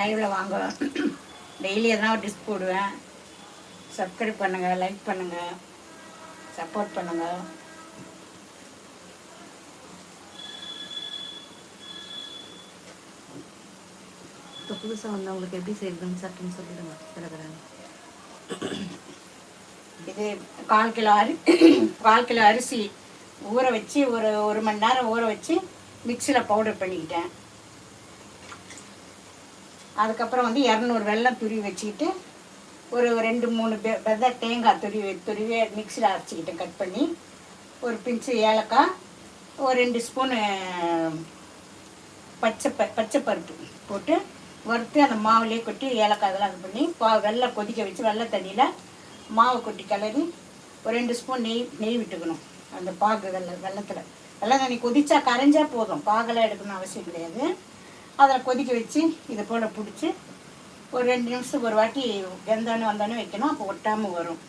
லைவில் வாங்க. டெய்லி எதனா ஒரு டிஷ் போடுவேன். சப்ஸ்கிரைப் பண்ணுங்கள், லைக் பண்ணுங்கள், சப்போர்ட் பண்ணுங்கள். இப்போ புதுசாக வந்தவங்களுக்கு எப்படி செய்யறதுன்னு சட்டுன்னு சொல்லிடுங்க. இது 1/4 கிலோ அரிசி ஊற வச்சு ஒரு மணி நேரம் ஊற வச்சு மிக்சியில் பவுடர் பண்ணிக்கிட்டேன். அதுக்கப்புறம் 200 வெல்லம் துருவி வச்சுக்கிட்டு ஒரு 2-3 பெதை தேங்காய் துருவி மிக்சியில் அரைச்சிக்கிட்டேன். கட் பண்ணி ஒரு பிஞ்சு ஏலக்காய், ஒரு 2 ஸ்பூனு பச்சைப்பருப்பு போட்டு வறுத்து அந்த மாவுலேயே கொட்டி ஏலக்காய் இதெல்லாம் இது பண்ணி வெள்ளை கொதிக்க வச்சு வெள்ளை தண்ணியில் மாவை கொட்டி கிளறி ஒரு 2 ஸ்பூன் நெய் விட்டுக்கணும். அந்த பாகு வெள்ளத்தில் வெள்ளை தண்ணி கொதிச்சா கரைஞ்சா போதும், பாகெல்லாம் எடுக்கணும் அவசியம் கிடையாது. அதில் கொதிக்க வச்சு இதை போல் பிடிச்சி ஒரு 2 நிமிஷத்துக்கு ஒரு வாட்டி வந்தோடனே வைக்கணும். அப்போ ஒட்டாமல் வரும்.